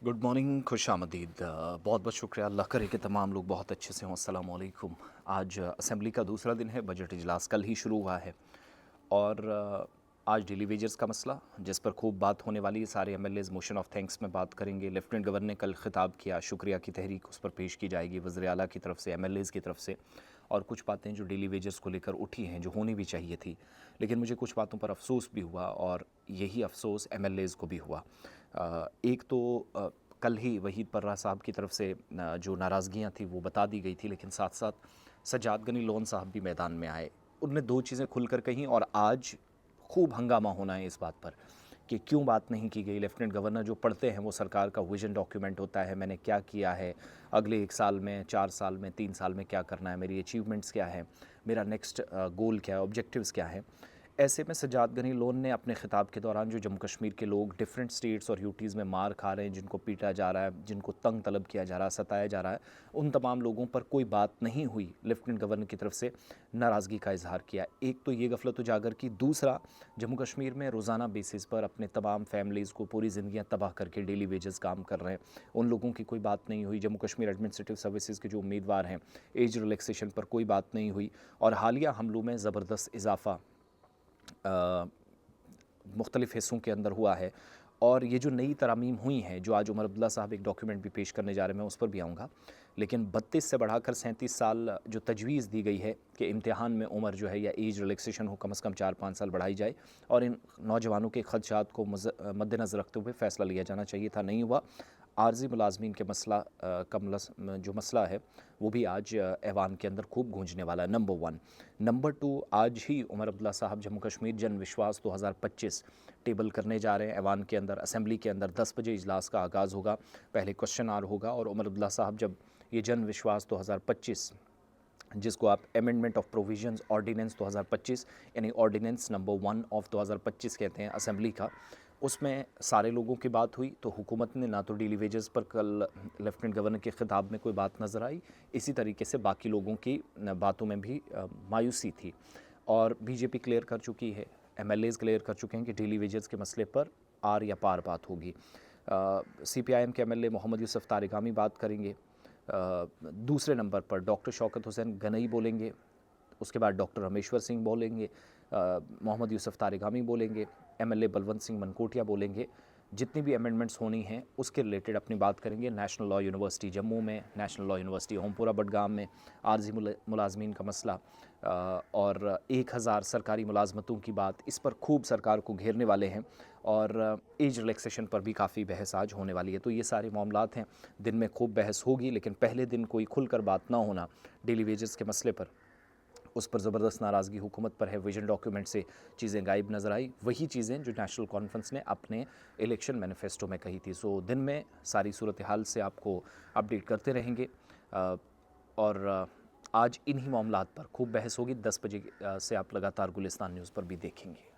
Good morning, खुश आमदीद। बहुत बहुत शुक्रिया। अल्लाह करे कि तमाम लोग बहुत अच्छे से हों। अस्सलाम वालेकुम। आज असेंबली का दूसरा दिन है। बजट इजलास कल ही शुरू हुआ है और आज डेली वेजेस का मसला जिस पर खूब बात होने वाली है। सारे एमएलएज़ मोशन ऑफ थैंक्स में बात करेंगे। लेफ्टिनेंट गवर्नर ने कल खिताब किया, शुक्रिया की तहरीक उस पर पेश की जाएगी वज़ीर आला की तरफ से, एमएलएज़ की तरफ से। और कुछ बातें जो डेली वेजेस को लेकर उठी हैं, जो होनी भी चाहिए थी, लेकिन मुझे कुछ बातों पर अफसोस भी हुआ और यही अफसोस एमएलएज़ को भी हुआ। एक तो कल ही वहीद पर्रा साहब की तरफ से जो नाराज़गियाँ थी वो बता दी गई थी, लेकिन साथ साथ सज्जाद गनी लोन साहब भी मैदान में आए। उनने दो चीज़ें खुलकर कहीं और आज खूब हंगामा होना है इस बात पर कि क्यों बात नहीं की गई। लेफ्टिनेंट गवर्नर जो पढ़ते हैं वो सरकार का विजन डॉक्यूमेंट होता है, मैंने क्या किया है, अगले 1 साल में, 4 साल में, 3 साल में क्या करना है, मेरी अचीवमेंट्स क्या है, मेरा नेक्स्ट गोल क्या है, ऑब्जेक्टिव्स क्या है। ऐसे में सज्जाद गनी लोन ने अपने खिताब के दौरान जो जम्मू कश्मीर के लोग डिफरेंट स्टेट्स और यूटीज़ में मार खा रहे हैं, जिनको पीटा जा रहा है, जिनको तंग तलब किया जा रहा है, सताया जा रहा है, उन तमाम लोगों पर कोई बात नहीं हुई। लेफ्टिनेंट गवर्नर की तरफ से नाराज़गी का इजहार किया। एक तो ये गफलत उजागर की, दूसरा जम्मू कश्मीर में रोज़ाना बेसिस पर अपने तमाम फैमिलीज़ को पूरी ज़िंदगियाँ तबाह करके डेली वेजेस काम कर रहे हैं, उन लोगों की कोई बात नहीं हुई। जम्मू कश्मीर एडमिनिस्ट्रेटिव सर्विसेज के जो उम्मीदवार हैं, एज रिलैक्सेशन पर कोई बात नहीं हुई। और हालिया हमलों में ज़बरदस्त इजाफ़ा मुख्तलिफ़ हिस्सों के अंदर हुआ है। और ये जो नई तरामीम हुई हैं, जो आज उमर अब्दुल्ला साहब एक डॉक्यूमेंट भी पेश करने जा रहे हैं, मैं उस पर भी आऊँगा। लेकिन 32 से बढ़ाकर 37 साल जो तजवीज़ दी गई है कि इम्तिहान में उम्र जो है या एज रिलैक्सेशन हो, कम से कम 4-5 साल बढ़ाई जाए और इन नौजवानों के खदशात को मद्देनज़र रखते हुए फ़ैसला लिया जाना चाहिए था, नहीं हुआ। आर्जी मुलाजमीन के मसला जो मसला है वो भी आज ऐवान के अंदर खूब गूंजने वाला है, नंबर 1। नंबर 2, आज ही उमर अब्दुल्ला साहब जम्मू कश्मीर जन विश्वास 2025 टेबल करने जा रहे हैं ऐवान के अंदर। असेंबली के अंदर 10 बजे इजलास का आगाज़ होगा, पहले क्वेश्चन आवर होगा और उमर अब्दुल्ला साहब जब ये जन विश्वास 2025, जिसको आप अमेंडमेंट ऑफ प्रोविजंस ऑर्डिनेंस 2025 यानी ऑर्डिनेंस नंबर 1 ऑफ 2025 कहते हैं असेंबली का, उसमें सारे लोगों की बात हुई। तो हुकूमत ने ना तो डेली वेजेस पर कल लेफ्टिनेंट गवर्नर के खिताब में कोई बात नज़र आई, इसी तरीके से बाकी लोगों की बातों में भी मायूसी थी। और बीजेपी क्लियर कर चुकी है, एमएलएज़ क्लियर कर चुके हैं कि डेली वेजेस के मसले पर आर या पार बात होगी। सीपीआईएम के एमएलए मोहम्मद यूसुफ तारिगामी बात करेंगे। दूसरे नंबर पर डॉक्टर शौकत हुसैन गनई बोलेंगे, उसके बाद डॉक्टर रामेश्वर सिंह बोलेंगे, मोहम्मद यूसुफ तारिगामी बोलेंगे, एमएलए बलवंत सिंह मनकोटिया बोलेंगे। जितनी भी अमेंडमेंट्स होनी हैं उसके रिलेटेड अपनी बात करेंगे। नेशनल लॉ यूनिवर्सिटी जम्मू में, नेशनल लॉ यूनिवर्सिटी ओमपुरा बडगाम में, आर्जी मुलाजमीन का मसला और 1000 सरकारी मुलाजमतों की बात, इस पर खूब सरकार को घेरने वाले हैं। और एज रिलैक्सेशन पर भी काफ़ी बहस आज होने वाली है। तो ये सारे मामलात हैं, दिन में खूब बहस होगी, लेकिन पहले दिन कोई खुलकर बात ना होना डेली वेजेस के मसले पर, उस पर ज़बरदस्त नाराज़गी हुकूमत पर है। विजन डॉक्यूमेंट से चीज़ें गायब नज़र आई, वही चीज़ें जो नेशनल कॉन्फ्रेंस ने अपने इलेक्शन मैनिफेस्टो में कही थी। सो दिन में सारी सूरत हाल से आपको अपडेट करते रहेंगे। और आज इन्हीं मामलात पर खूब बहस होगी। 10 बजे से आप लगातार गुलिस्तान न्यूज़ पर भी देखेंगे।